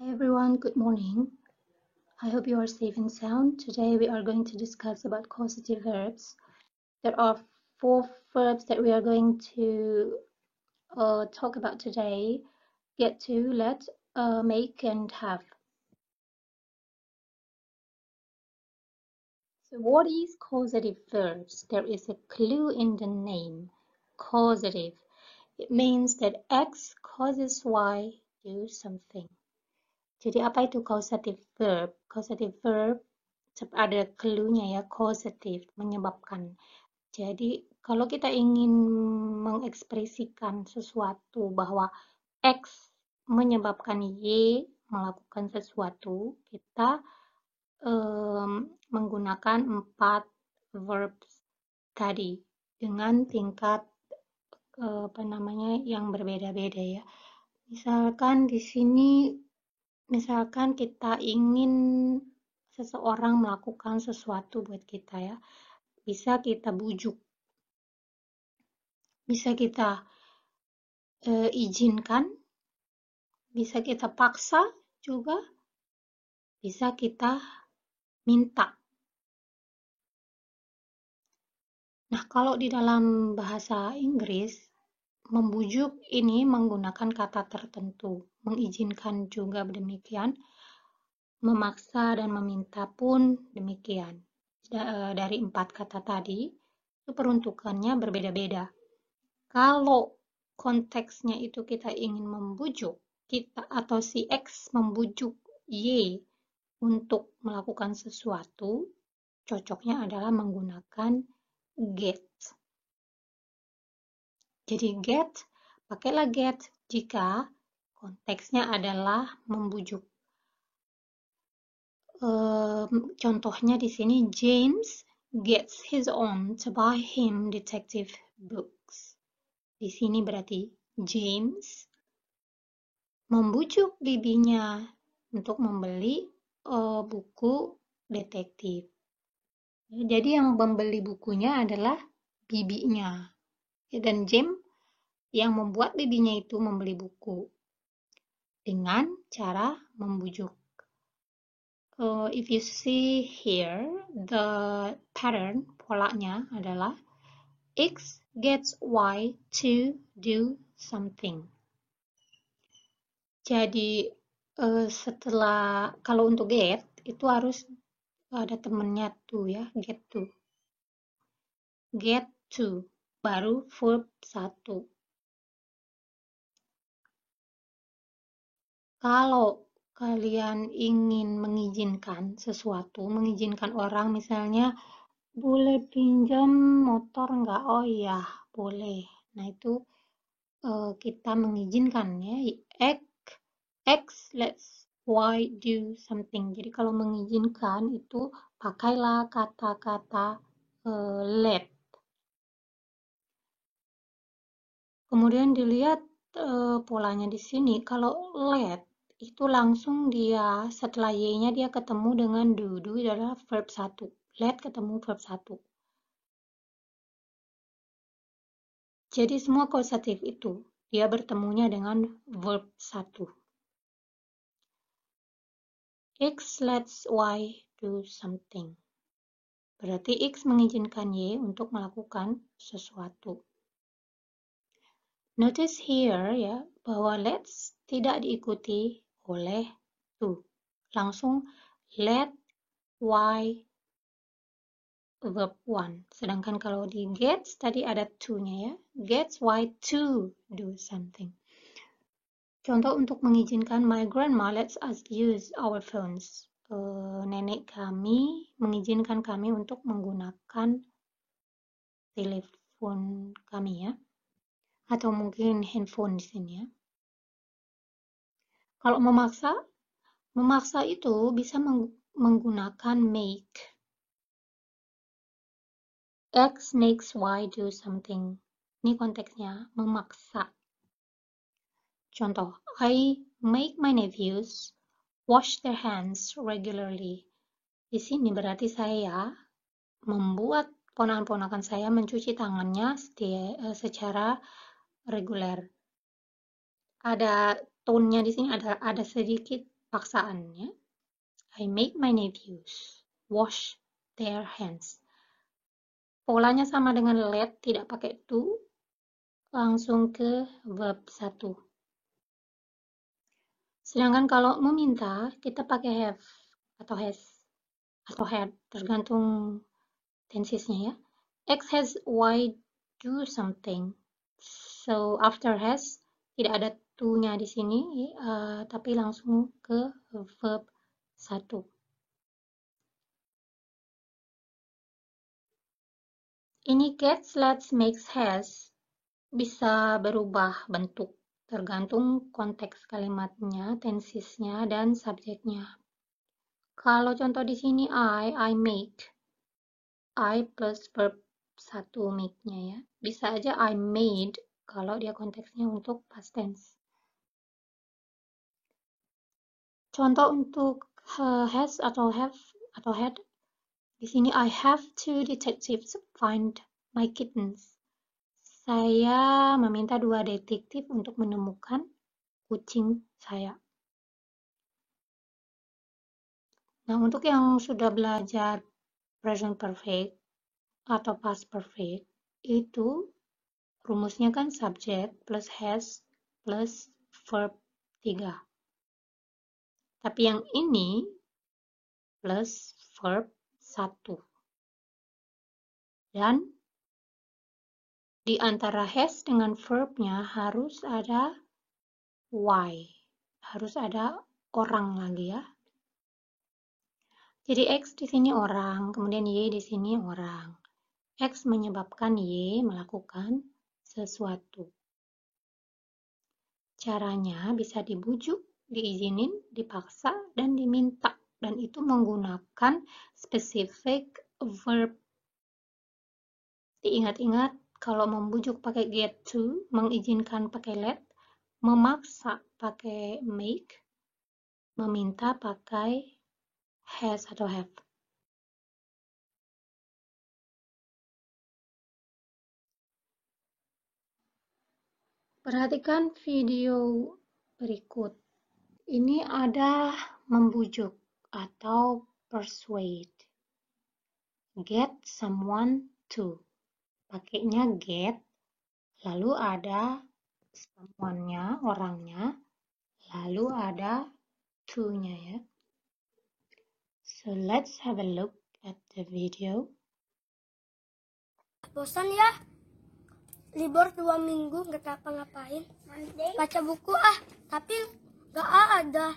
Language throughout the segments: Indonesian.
Hi everyone, good morning. I hope you are safe and sound. Today we are going to discuss about causative verbs. There are 4 verbs that we are going to talk about today. Get to, let, make and have. So what is causative verbs? There is a clue in the name. Causative. It means that X causes Y do something. Jadi apa itu causative verb? Causative verb ada clue-nya ya, causative, menyebabkan. Jadi kalau kita ingin mengekspresikan sesuatu bahwa X menyebabkan Y melakukan sesuatu, kita menggunakan 4 verbs tadi dengan tingkat yang berbeda-beda ya. Misalkan di sini kita ingin seseorang melakukan sesuatu buat kita ya, bisa kita bujuk, bisa kita izinkan, bisa kita paksa juga, bisa kita minta. Nah, kalau di dalam bahasa Inggris, membujuk ini menggunakan kata tertentu, mengizinkan juga demikian, memaksa dan meminta pun demikian. Dari 4 kata tadi, itu peruntukannya berbeda-beda. Kalau konteksnya itu kita ingin membujuk, kita atau si X membujuk Y untuk melakukan sesuatu, cocoknya adalah menggunakan get. Jadi get, pakailah get jika konteksnya adalah membujuk. Contohnya di sini, James gets his aunt to buy him detective books. Di sini berarti James membujuk bibinya untuk membeli buku detektif. Jadi yang membeli bukunya adalah bibinya. Dan James yang membuat bibinya itu membeli buku dengan cara membujuk. If you see here, the pattern, polanya adalah X gets Y to do something. Jadi setelah, kalau untuk get, itu harus ada temennya to ya, get to. Get to, baru verb 1. Kalau kalian ingin mengizinkan sesuatu, mengizinkan orang misalnya, boleh pinjam motor nggak? Oh iya, boleh. Nah itu kita mengizinkan ya, X lets Y do something. Jadi kalau mengizinkan itu pakailah kata-kata let. Kemudian dilihat polanya di sini. Kalau let itu langsung dia setelah y-nya dia ketemu dengan do. Do adalah verb 1. Let ketemu verb 1. Jadi semua causative itu dia bertemunya dengan verb 1. X lets Y do something. Berarti X mengizinkan Y untuk melakukan sesuatu. Notice here ya, bahwa let's tidak diikuti oleh to. Langsung let Y verb 1. Sedangkan kalau di gets tadi ada to-nya ya. Gets Y to do something. Contoh untuk mengizinkan, my grandma lets us use our phones. Nenek kami mengizinkan kami untuk menggunakan telepon kami ya. Atau mungkin handphone di sini ya. Kalau memaksa itu bisa menggunakan make. X makes Y do something. Ini konteksnya memaksa. Contoh, I make my nephews wash their hands regularly. Di sini berarti saya membuat ponakan-ponakan saya mencuci tangannya secara reguler. Ada tone-nya di sini, ada sedikit paksaannya. I make my nephews wash their hands. Polanya sama dengan let, tidak pakai to, langsung ke verb 1. Sedangkan kalau meminta, kita pakai have atau has atau had, tergantung tensesnya ya. X has Y do something. So after has tidak ada to-nya di sini, tapi langsung ke verb 1. Ini gets, lets, makes, has bisa berubah bentuk tergantung konteks kalimatnya, tensesnya, dan subjeknya. Kalau contoh di sini I make. I plus verb 1 make-nya ya. Bisa aja I made kalau dia konteksnya untuk past tense. Contoh untuk has atau have atau had. Di sini I have 2 detectives find my kittens. Saya meminta 2 detektif untuk menemukan kucing saya. Nah, untuk yang sudah belajar present perfect atau past perfect, itu rumusnya kan subject plus has plus verb 3. Tapi yang ini plus verb 1. Dan di antara has dengan verbnya harus ada y. Harus ada orang lagi ya. Jadi X di sini orang, kemudian Y di sini orang. X menyebabkan Y melakukan sesuatu. Caranya bisa dibujuk, diizinin, dipaksa, dan diminta. Dan itu menggunakan specific verb. Diingat-ingat, kalau membujuk pakai get to, mengizinkan pakai let, memaksa pakai make, meminta pakai has atau have. Perhatikan video berikut. Ini ada membujuk atau persuade. Get someone to. Pakainya get, lalu ada someone-nya, orangnya, lalu ada to-nya ya. So let's have a look at the video. Bosan ya? Libur 2 minggu nggak ngapa-ngapain. Baca buku tapi nggak ada.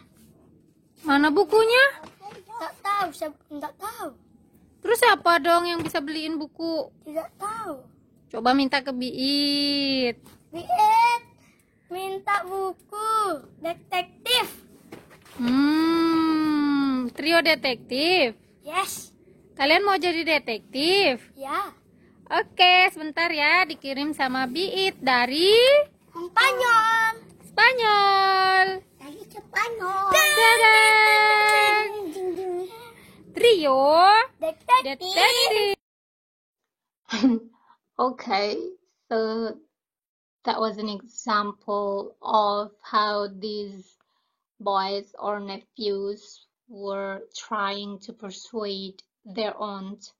Mana bukunya? Nggak tahu, saya nggak tahu. Terus siapa dong yang bisa beliin buku? Tidak tahu. Coba minta ke Biit. Biit, minta buku detektif. Trio detektif. Yes. Kalian mau jadi detektif? Ya. Oke, sebentar ya, dikirim sama Biit dari Spanyol. Spanyol. Dari Spanyol. Dadah. Trio detektif. Okay, so that was an example of how these boys or nephews were trying to persuade their aunt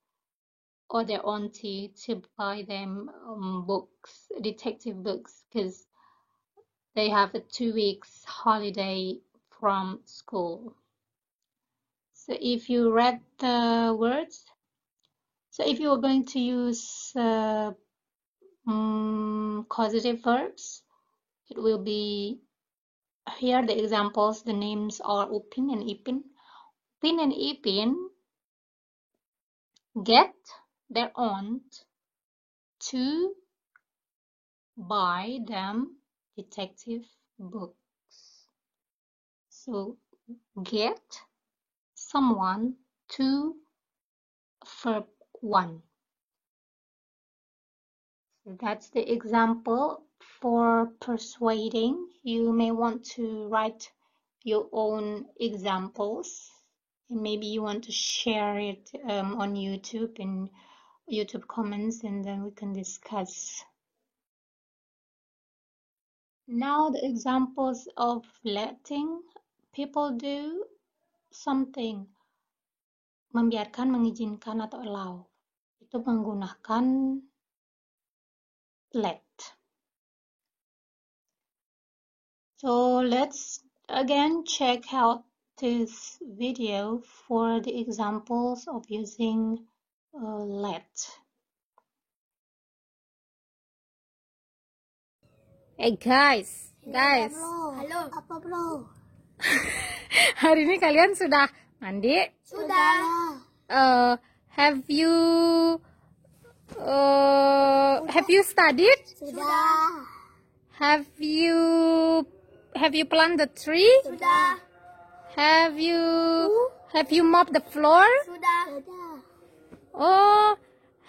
or their auntie to buy them books, detective books, because they have a 2 weeks holiday from school. So if you read the words, so if you are going to use causative verbs, it will be here the examples, the names are Upin and Ipin. Upin and Ipin get their aunt to buy them detective books. So get someone to verb 1. So that's the example for persuading. You may want to write your own examples. And maybe you want to share it on YouTube in YouTube comments, and then we can discuss. Now the examples of letting, people do something, membiarkan, mengizinkan, atau allow. Itu menggunakan let. So let's again check out this video for the examples of using let. Hey guys, Halo. Apa bro? hari ini kalian sudah mandi? Sudah. Have you studied? Sudah. Have you planted the tree? Sudah. Have you mopped the floor? Sudah. Oh,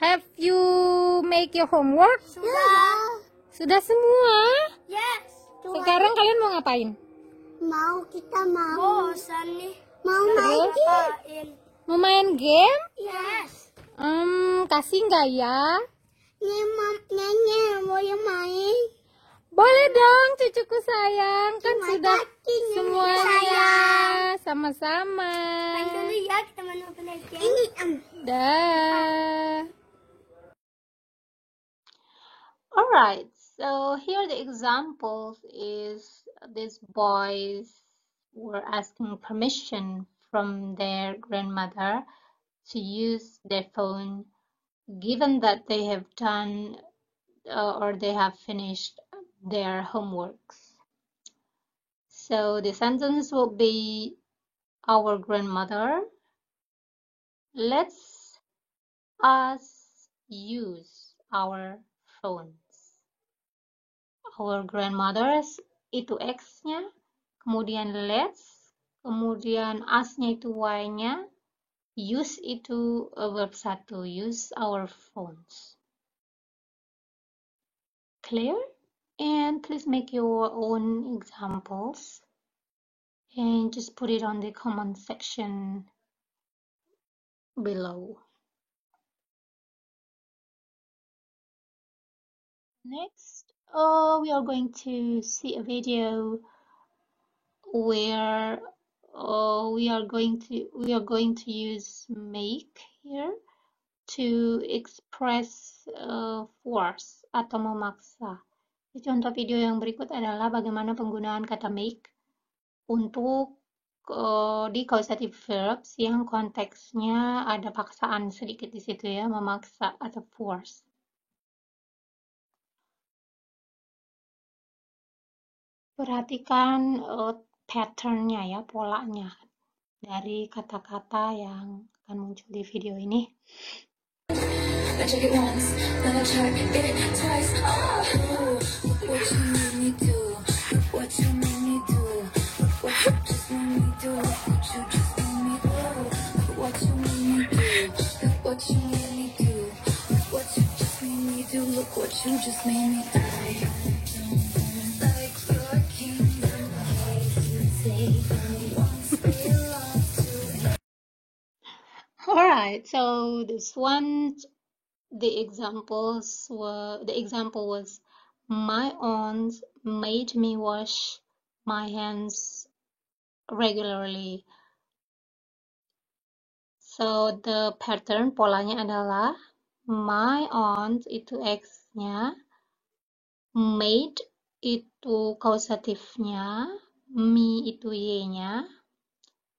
have you make your homework? Sudah. Sudah semua? Yes. Sekarang kalian mau ngapain? Kita mau. Bosan nih. Mau main game. Mau main game? Yes. Kasih nggak ya? Nyanyi, mau yang main. Boleh dong, cucuku sayang. Kan Terima sudah kasih, Nyanyi semuanya. sayang. Sama-sama. Main dulu ya, kita main Mobile Legends. Ini Dah. Alright, so here the examples is these boys were asking permission from their grandmother to use their phone, given that they have done or they have finished their homeworks. So the sentence will be, our grandmother lets us use our phones. Our grandmothers itu X-nya, kemudian let's, kemudian us-nya itu Y-nya, use itu verb 1, use our phones. Clear? And please make your own examples and just put it on the comment section below. Next, we are going to see a video where we are going to use make here to express force atau memaksa. Contoh video yang berikut adalah bagaimana penggunaan kata make untuk di causative verbs yang konteksnya ada paksaan sedikit di situ ya, memaksa atau force. Perhatikan pattern-nya ya, polanya dari kata-kata yang akan muncul di video ini. I check it once, then I check it twice. Oh, look what you made me do. Look what you made me do. Look what you just made me do. Look what you just made me do. Look what you made me do. Look what you made me do. Look what you just made me do. Look what you just made me do. Like your kingdom, you take me once belong to. Alright, so this one, the example was, my aunt made me wash my hands regularly. So the pattern polanya adalah my aunt itu X-nya, made itu kausatifnya, me itu Y-nya,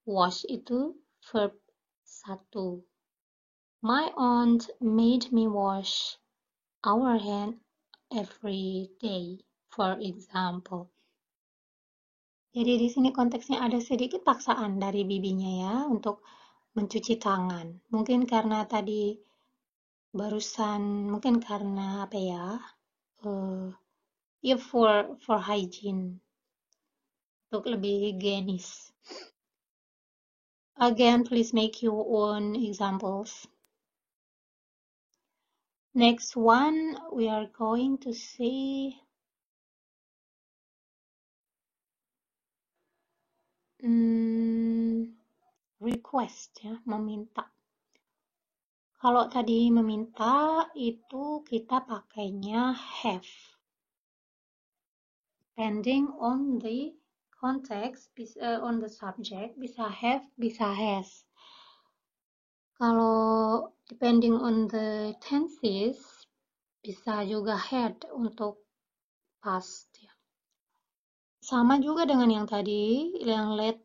wash itu verb 1. My aunt made me wash our hand every day, for example. Jadi di sini konteksnya ada sedikit paksaan dari bibinya ya untuk mencuci tangan. Mungkin karena tadi barusan, mungkin karena apa ya? Ya for hygiene, untuk lebih higienis. Again, please make your own examples. Next one, we are going to see request ya, meminta. Kalau tadi meminta itu kita pakainya have, depending on the context, on the subject, bisa have, bisa has. Kalau depending on the tenses, bisa juga had untuk past. Ya. Sama juga dengan yang tadi, yang let,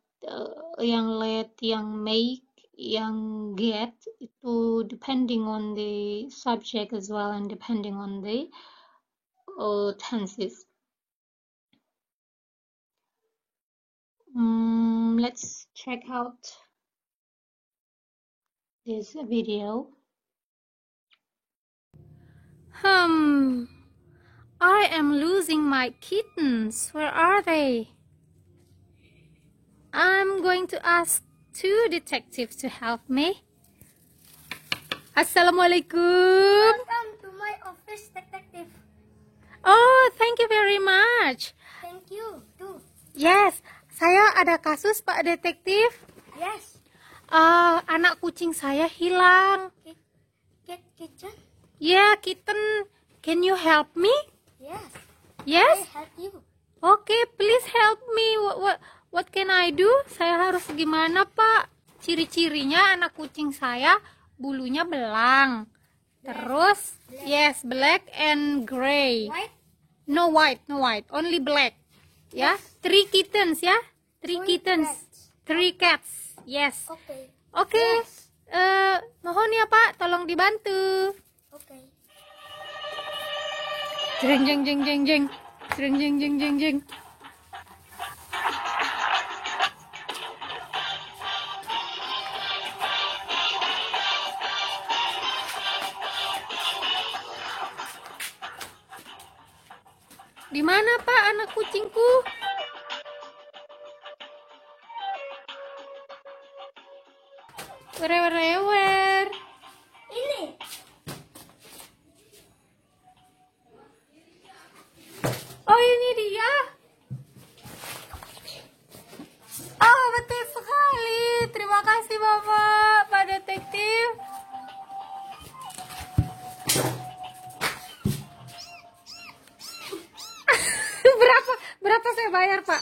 yang make, yang get, itu depending on the subject as well and depending on the tenses. Let's check out this video. I am losing my kittens. Where are they? I'm going to ask 2 detectives to help me. Assalamualaikum. Welcome to my office, detective. Oh, thank you very much. Thank you too. Yes, saya ada kasus, Pak Detektif. Yes. Anak kucing saya hilang. Kitchen? Yeah, kitten. Can you help me? Yes. Yes? I help you. Okay, please help me. What can I do? Saya harus gimana, Pak? Ciri-cirinya anak kucing saya bulunya belang. Terus, yes, black and gray. White? No white, only black. Ya, 3 kittens ya. 3 kittens. cats. 3 cats. Yes. Okay. Oke. Mohon ya, Pak, tolong dibantu. Okay. Jeng jeng jeng jeng jeng. Jeng jeng jeng jeng jeng. Di mana, Pak, anak kucingku? Where? Ini. Oh, ini dia. Oh, betul sekali. Terima kasih, Bapak, Pak Detektif. Berapa saya bayar, Pak?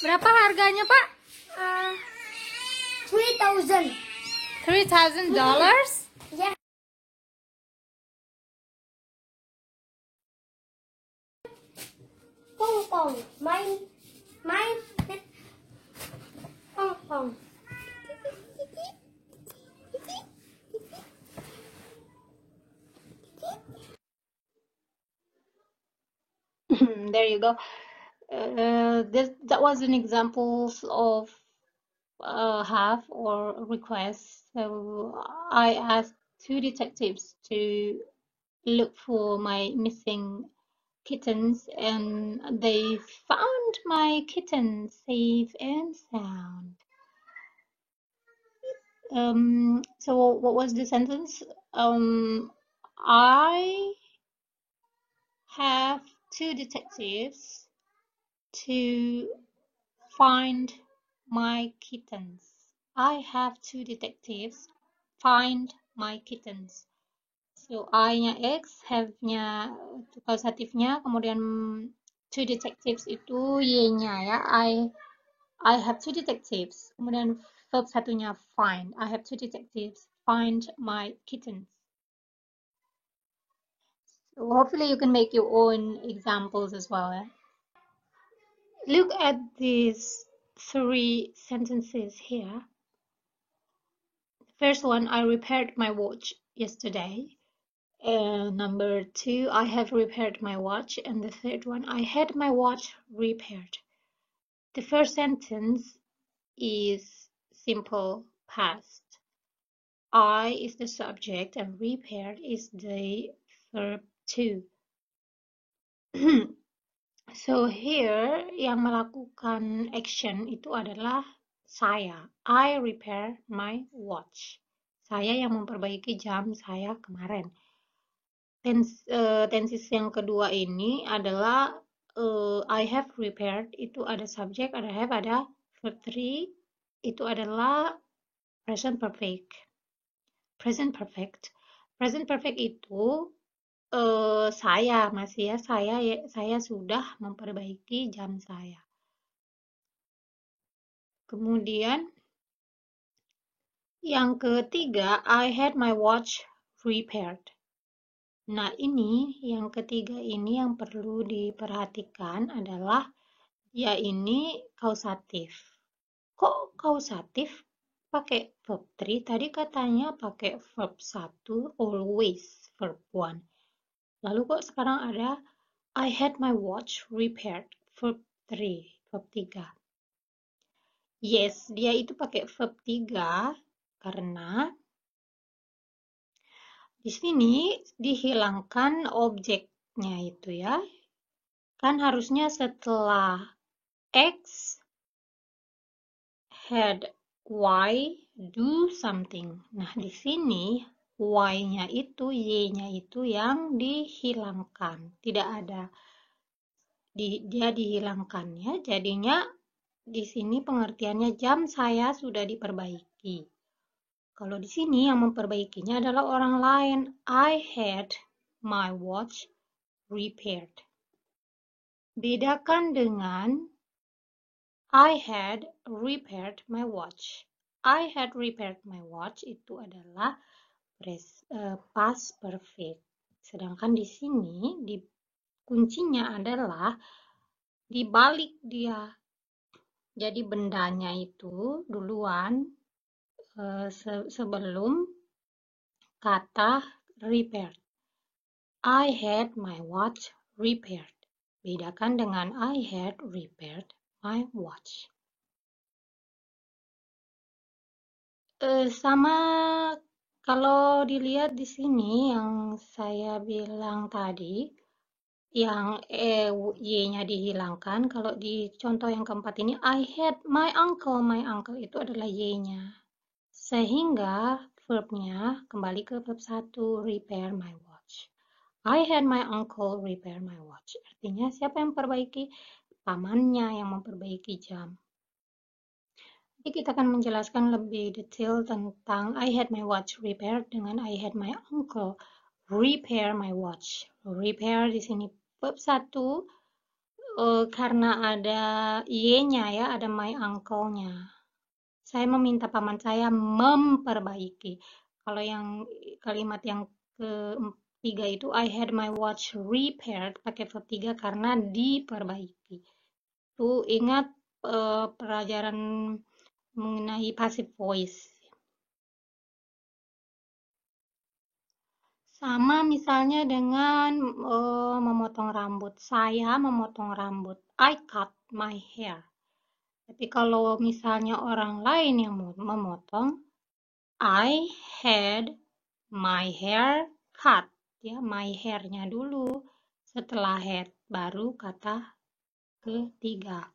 Berapa harganya, Pak? $3,000. $3,000? Yeah. Pong pong. Mine. Pong pong. There you go. That was an example of have or request. So I asked 2 detectives to look for my missing kittens, and they found my kittens safe and sound. So what was the sentence? I have 2 detectives to find my kittens. I have 2 detectives find my kittens. So I-nya X, have-nya kausatifnya, kemudian 2 detectives itu Y-nya ya. I have 2 detectives. Kemudian verb satunya find. I have 2 detectives find my kittens. So hopefully you can make your own examples as well. Eh? Look at these 3 sentences here. The first one, I repaired my watch yesterday. Number 2, I have repaired my watch. And the third one, I had my watch repaired. The first sentence is simple past. I is the subject and repaired is the verb to. So here yang melakukan action itu adalah saya. I repair my watch. Saya yang memperbaiki jam saya kemarin. Tenses yang kedua ini adalah I have repaired, itu ada subjek, ada have, ada verb 3, itu adalah present perfect. Present perfect itu saya masih ya, saya sudah memperbaiki jam saya. Kemudian yang ketiga, I had my watch repaired. Nah, ini yang ketiga ini yang perlu diperhatikan adalah ya ini kausatif. Kok kausatif pakai verb 3? Tadi katanya pakai verb 1, always verb 1. Lalu kok sekarang ada I had my watch repaired, verb 3, verb 3. Yes, dia itu pakai verb 3 karena di sini dihilangkan objeknya itu ya. Kan harusnya setelah X had Y do something. Nah, di sini Y-nya itu, Y-nya itu yang dihilangkan. Tidak ada. Dia dihilangkan ya. Jadinya di sini pengertiannya jam saya sudah diperbaiki. Kalau di sini yang memperbaikinya adalah orang lain. I had my watch repaired. Bedakan dengan I had repaired my watch. I had repaired my watch itu adalah past perfect. Sedangkan di sini kuncinya adalah dibalik dia. Jadi bendanya itu duluan sebelum kata repaired. I had my watch repaired. Bedakan dengan I had repaired my watch. Sama kalau dilihat di sini yang saya bilang tadi, yang Y-nya dihilangkan. Kalau di contoh yang keempat ini, I had my uncle. My uncle itu adalah Y-nya. Sehingga verbnya kembali ke verb 1, repair my watch. I had my uncle repair my watch. Artinya siapa yang memperbaiki? Pamannya yang memperbaiki jam. Jadi kita akan menjelaskan lebih detail tentang I had my watch repaired dengan I had my uncle repair my watch. Repair di sini verb 1 karena ada Y-nya ya, ada my uncle-nya. Saya meminta paman saya memperbaiki. Kalau yang kalimat yang ketiga itu I had my watch repaired pakai verb 3 karena diperbaiki. Tuh ingat pelajaran mengenai passive voice. Sama misalnya dengan memotong rambut. Saya memotong rambut. I cut my hair. Tapi kalau misalnya orang lain yang memotong, I had my hair cut. Ya, my hair-nya dulu. Setelah head, baru kata ketiga.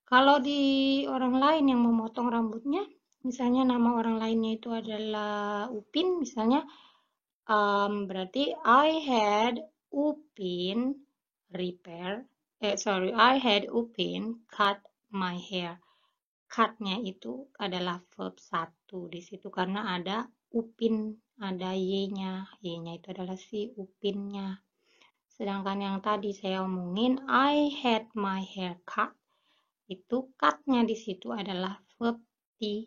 Kalau di orang lain yang memotong rambutnya, misalnya nama orang lainnya itu adalah Upin, misalnya, berarti I had Upin I had Upin cut my hair. Cut-nya itu adalah verb 1 di situ karena ada Upin, ada Y-nya. Y-nya itu adalah si Upinnya. Sedangkan yang tadi saya omongin I had my hair cut, itu cut-nya di situ adalah verb 3.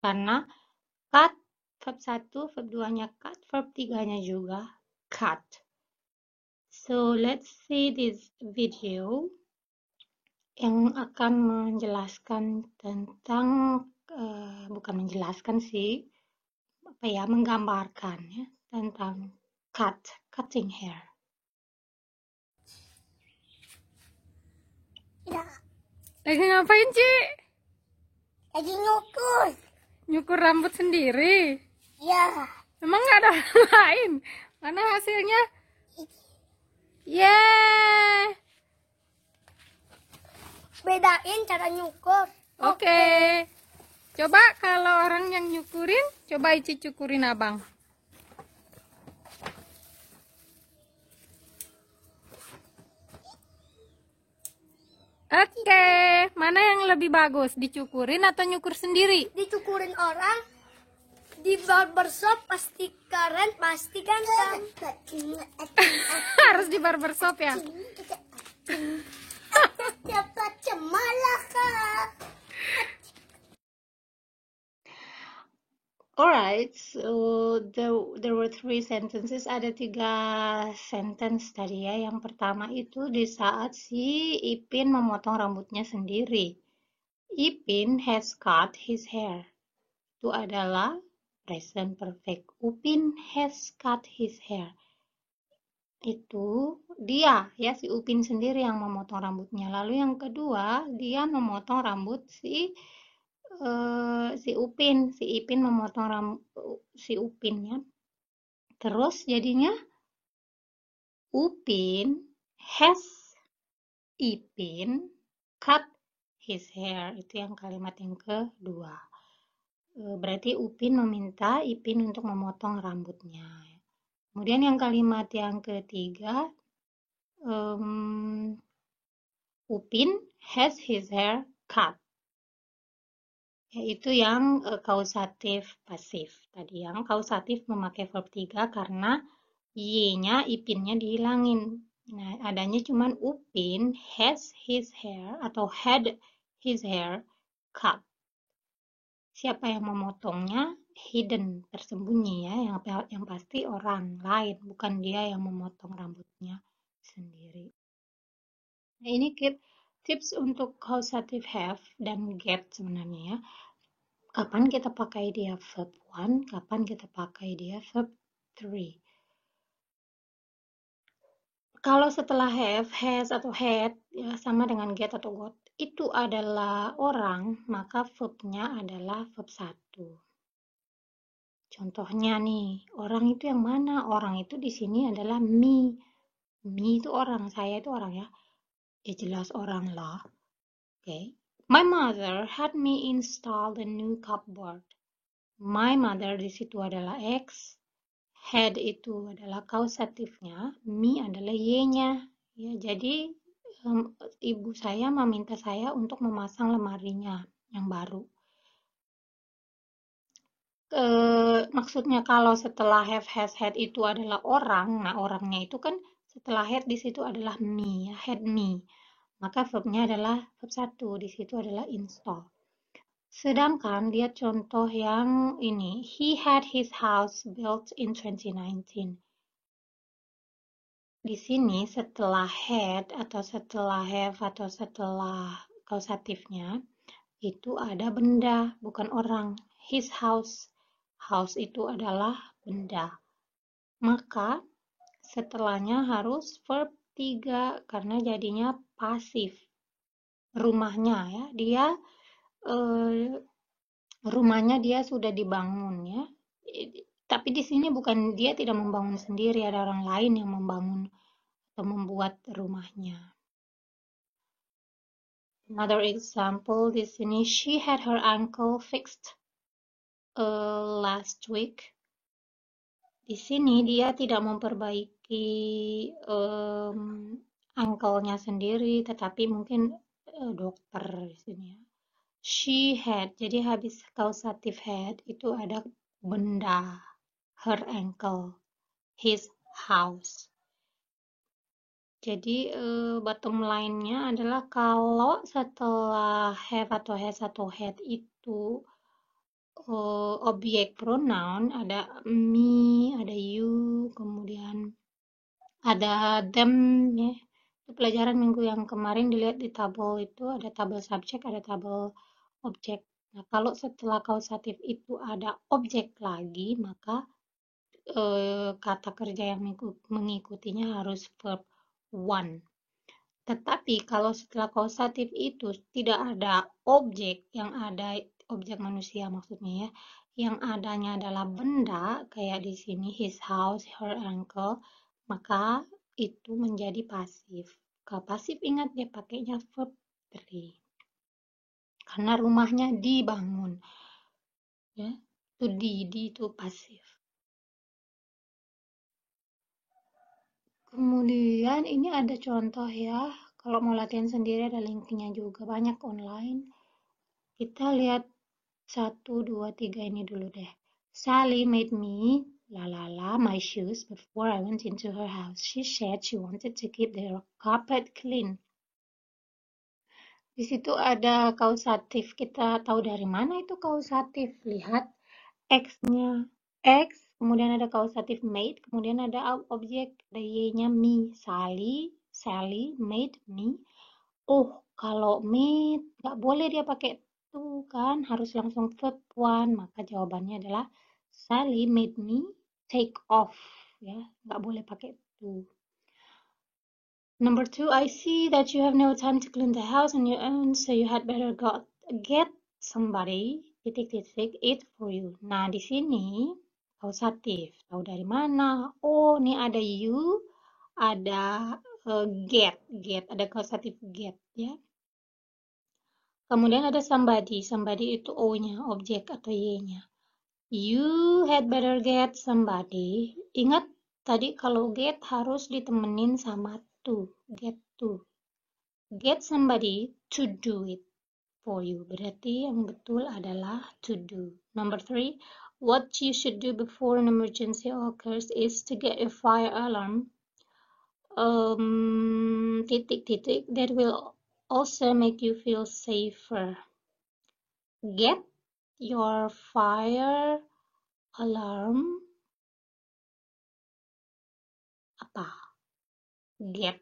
Karena cut verb 1, verb 2-nya cut, verb 3-nya juga cut. So let's see this video yang akan menjelaskan tentang bukan menjelaskan sih, menggambarkan ya tentang cutting hair. Ya, Lagi ngapain, Ci? lagi nyukur. Nyukur rambut sendiri? Ya, Memang nggak ada orang lain? Mana hasilnya? Yeay! bedain cara nyukur. Oke. Coba kalau orang yang nyukurin, coba Ici cukurin abang. Oke, mana yang lebih bagus? Dicukurin atau nyukur sendiri? Dicukurin orang di barbershop pasti keren, pasti ganteng. Harus di barbershop ya? Dapat cemalah kak. Alright, so there were 3 sentences. Ada 3 sentence tadi ya. Yang pertama itu di saat si Ipin memotong rambutnya sendiri. Ipin has cut his hair. Itu adalah present perfect. Upin has cut his hair. Itu dia ya, si Upin sendiri yang memotong rambutnya. Lalu yang kedua, dia memotong rambut si Upin. Si Ipin memotong rambut si Upin ya. Terus jadinya Upin has Ipin cut his hair. Itu yang kalimat yang kedua. Berarti Upin meminta Ipin untuk memotong rambutnya. Kemudian yang kalimat yang ketiga, Upin has his hair cut. Yaitu yang kausatif pasif. Tadi yang kausatif memakai verb 3 karena y-nya, Ipinnya dihilangin. Nah, adanya cuman Upin has his hair atau had his hair cut. Siapa yang memotongnya? Hidden, tersembunyi ya. Yang pasti orang lain, bukan dia yang memotong rambutnya sendiri. Nah, ini tips untuk causative have dan get sebenarnya ya. Kapan kita pakai dia verb 1, kapan kita pakai dia verb 3. Kalau setelah have, has, atau had, ya sama dengan get atau got, itu adalah orang, maka verbnya adalah verb 1. Contohnya nih, orang itu yang mana? Orang itu di sini adalah me. Me itu orang, saya itu orang ya. Ya jelas orang lah. Okay. My mother had me install the new cupboard. My mother di situ adalah X. Had itu adalah kausatifnya, me adalah y-nya. Ya, jadi ibu saya meminta saya untuk memasang lemarinya yang baru. Maksudnya kalau setelah have, has, had itu adalah orang, nah orangnya itu kan setelah had di situ adalah me, ya, had me. Maka verbnya adalah verb 1, di situ adalah install. Sedangkan lihat contoh yang ini, he had his house built in 2019. Di sini setelah had atau setelah have atau setelah kausatifnya itu ada benda, bukan orang. His house. House itu adalah benda. Maka setelahnya harus verb 3 karena jadinya pasif. Rumahnya ya, dia rumahnya dia sudah dibangun ya. Tapi di sini bukan dia tidak membangun sendiri, ada orang lain yang membangun atau membuat rumahnya. Another example di sini, she had her ankle fixed last week. Di sini dia tidak memperbaiki ankle-nya sendiri, tetapi mungkin dokter di sini ya. She had, jadi habis kausatif had itu ada benda, her ankle, his house. Jadi bottom line-nya adalah kalau setelah have atau has atau had itu objek pronoun, ada me, ada you, kemudian ada them ya. Itu pelajaran minggu yang kemarin dilihat di tabel itu ada tabel subjek, ada tabel objek. Nah, kalau setelah kausatif itu ada objek lagi, maka kata kerja yang mengikutinya harus verb 1. Tetapi kalau setelah kausatif itu tidak ada objek, yang ada objek manusia maksudnya ya, yang adanya adalah benda, kayak di sini his house, her ankle, maka itu menjadi pasif. Kalau pasif ingat dia pakainya verb 3. Karena rumahnya dibangun. Ya, itu di itu pasif. Kemudian ini ada contoh ya, kalau mau latihan sendiri ada linknya juga, banyak online. Kita lihat 1, 2, 3 ini dulu deh. Sally made me my shoes before I went into her house. She said she wanted to keep the carpet clean. Di situ ada kausatif. Kita tahu dari mana itu kausatif. Lihat X-nya X, kemudian ada causative made, kemudian ada objek, ada Y-nya me, Sally made me. Oh, kalau made nggak boleh dia pakai to kan, harus langsung verb one, maka jawabannya adalah Sally made me take off, ya, nggak boleh pakai to. Number 2, I see that you have no time to clean the house on your own, so you had better get somebody it for you. Nah, di sini kausatif. Tahu dari mana? Oh, ini ada you, ada get, ada kausatif get, ya. Kemudian ada somebody itu O-nya, objek atau Y-nya. You had better get somebody. Ingat tadi kalau get harus ditemenin sama to, get to. Get somebody to do it for you. Berarti yang betul adalah to do. Number 3, what you should do before an emergency occurs is to get a fire alarm. That will also make you feel safer. Get your fire alarm. Apa? Get.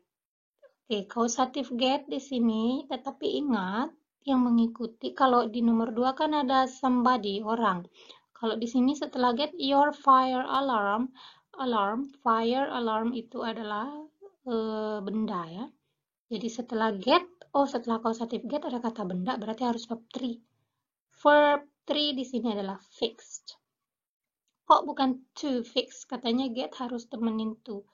Oke, kausatif get di sini, tetapi ingat yang mengikuti kalau di nomor 2 kan ada somebody, orang. Kalau di sini setelah get your fire alarm, fire alarm itu adalah benda ya. Jadi setelah get, setelah kausatif get ada kata benda, berarti harus verb 3. Verb 3 di sini adalah fixed. Kok bukan to fix? Katanya get harus temenin to.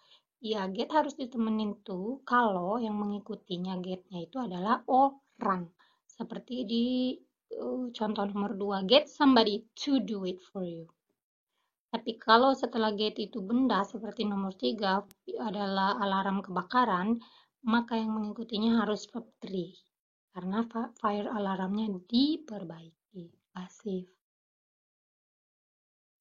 Ya, get harus ditemenin to kalau yang mengikutinya get-nya itu adalah orang. Seperti di contoh nomor 2, get somebody to do it for you. Tapi kalau setelah get itu benda, seperti nomor 3 adalah alarm kebakaran, maka yang mengikutinya harus verb 3. Karena fire alarmnya diperbaiki. Pasif.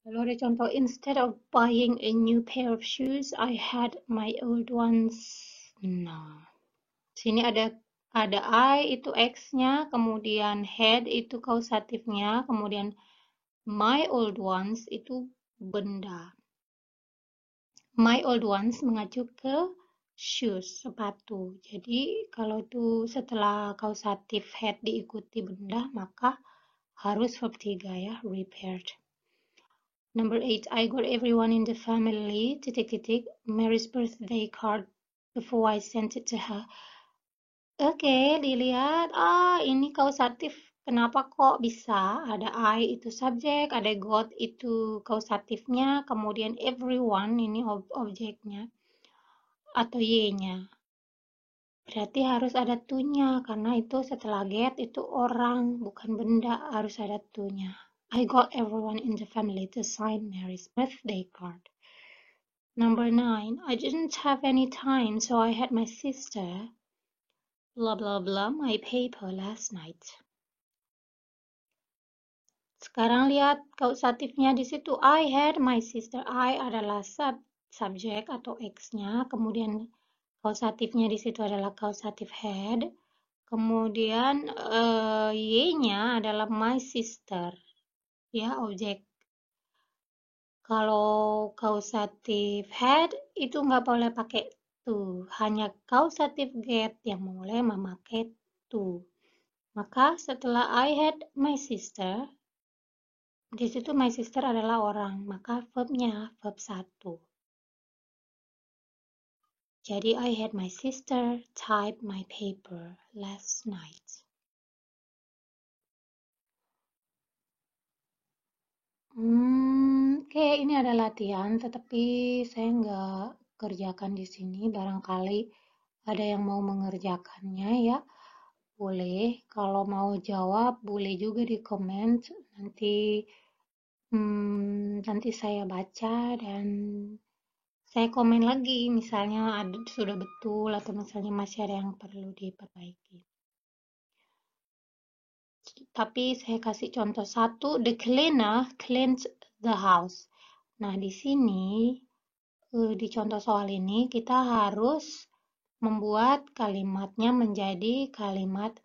Lalu ada contoh, instead of buying a new pair of shoes, I had my old ones. Nah, sini ada I itu X-nya, kemudian had itu kausatifnya, kemudian my old ones itu benda. My old ones mengacu ke shoes, sepatu. Jadi kalau itu setelah kausatif had diikuti benda, maka harus verb 3 ya, repaired. Number 8, I got everyone in the family, Mary's birthday card before I sent it to her. Oke, dilihat. Ini kausatif. Kenapa kok bisa? Ada I itu subjek, ada got itu kausatifnya, kemudian everyone ini objeknya atau Y-nya. Berarti harus ada to-nya, karena itu setelah get itu orang, bukan benda, harus ada to-nya. I got everyone in the family to sign Mary's birthday card. Number 9, I didn't have any time, so I had my sister, blah blah blah, my paper last night. Sekarang lihat kausatifnya di situ. I had my sister. I adalah subjek atau X-nya, kemudian kausatifnya di situ adalah kausatif had, kemudian Y-nya adalah my sister. Ya, objek. Kalau kausatif had itu nggak boleh pakai to, hanya kausatif get yang boleh memakai to. Maka setelah I had my sister, di situ my sister adalah orang, maka verbnya verb 1. Jadi I had my sister type my paper last night. Oke, ini ada latihan, tetapi saya nggak kerjakan di sini. Barangkali ada yang mau mengerjakannya ya, boleh. Kalau mau jawab, boleh juga di komen. Nanti saya baca dan saya komen lagi. Misalnya sudah betul atau misalnya masih ada yang perlu diperbaiki. Tapi saya kasih contoh satu, the cleaner cleans the house. Nah, di sini, di contoh soal ini, kita harus membuat kalimatnya menjadi kalimat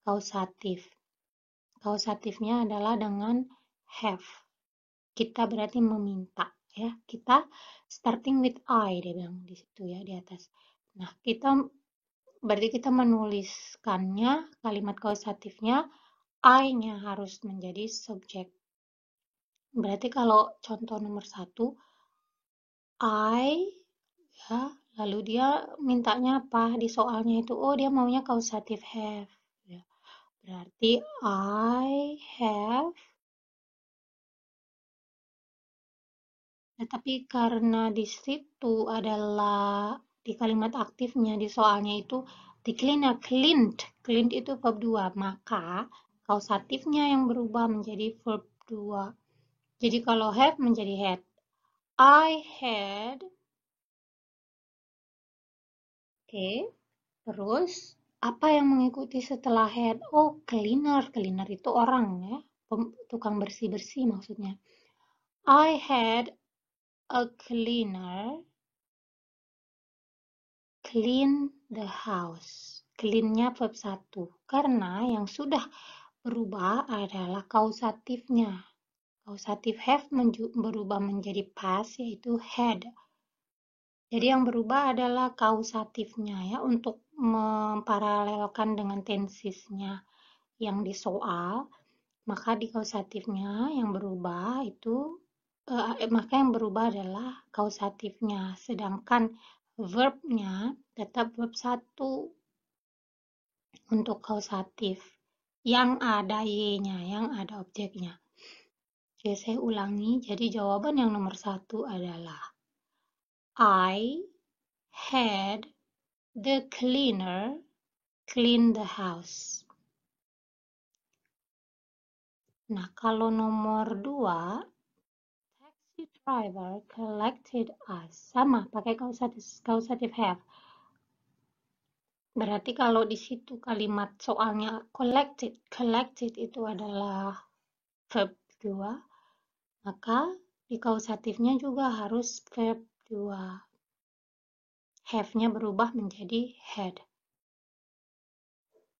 kausatif. Kausatifnya adalah dengan have. Kita berarti meminta, ya. Kita starting with I, dia bilang di situ ya, di atas. Nah, berarti kita menuliskannya, kalimat kausatifnya, I-nya harus menjadi subjek. Berarti kalau contoh nomor 1, I, ya, lalu dia mintanya apa di soalnya itu? Oh, dia maunya causative have. Ya. Berarti I have, tetapi karena di situ adalah di kalimat aktifnya di soalnya itu di cleaner, cleaned itu verb 2, maka kausatifnya yang berubah menjadi verb 2. Jadi kalau have menjadi had. I had. Oke. Terus apa yang mengikuti setelah had? Oh, cleaner. Cleaner itu orang ya. Tukang bersih-bersih maksudnya. I had a cleaner clean the house. Clean-nya verb 1. Karena yang sudah berubah adalah kausatifnya. Kausatif have berubah menjadi past yaitu had. Jadi yang berubah adalah kausatifnya ya untuk memparalelkan dengan tensisnya yang di soal, maka di kausatifnya yang berubah itu maka yang berubah adalah kausatifnya, sedangkan verbnya tetap verb 1 untuk kausatif yang ada y-nya, yang ada objeknya. Oke, saya ulangi. Jadi jawaban yang nomor 1 adalah I had the cleaner clean the house. Nah, kalau nomor 2, taxi driver collected us. Sama, pakai causative have. Berarti kalau di situ kalimat soalnya collected itu adalah verb 2, maka di kausatifnya juga harus verb 2. Have-nya berubah menjadi had.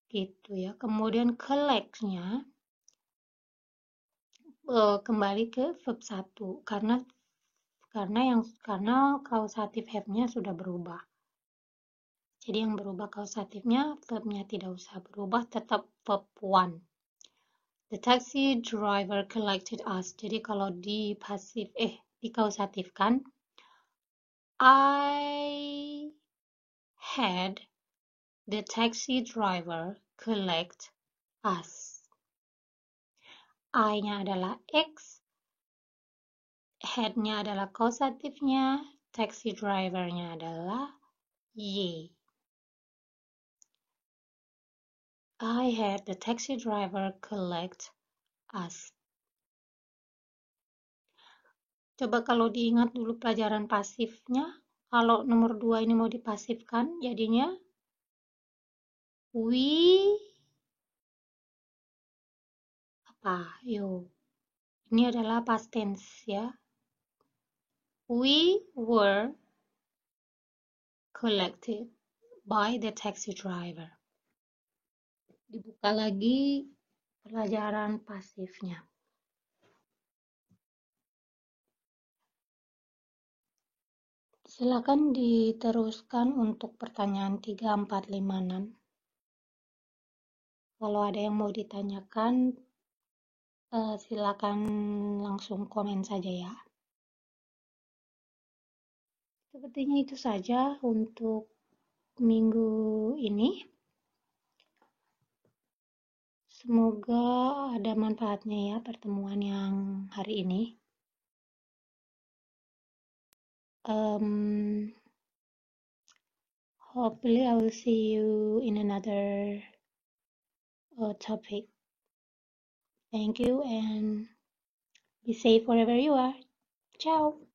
Gitu ya. Kemudian collect-nya kembali ke verb 1 karena kausatif have-nya sudah berubah. Jadi yang berubah kausatifnya, verb-nya tidak usah berubah, tetap verb 1. The taxi driver collected us. Jadi kalau dikausatifkan, I had the taxi driver collect us. I-nya adalah X, had-nya adalah kausatifnya, taxi driver-nya adalah Y. I had the taxi driver collect us. Coba kalau diingat dulu pelajaran pasifnya, kalau nomor 2 ini mau dipasifkan, jadinya we apa? Yo. Ini adalah past tense ya. We were collected by the taxi driver. Dibuka lagi pelajaran pasifnya. Silakan diteruskan untuk pertanyaan 3, 4, 5, 6. Kalau ada yang mau ditanyakan, silakan langsung komen saja ya. Sepertinya itu saja untuk minggu ini. Semoga ada manfaatnya ya pertemuan yang hari ini. Hopefully I will see you in another topic. Thank you and be safe wherever you are. Ciao.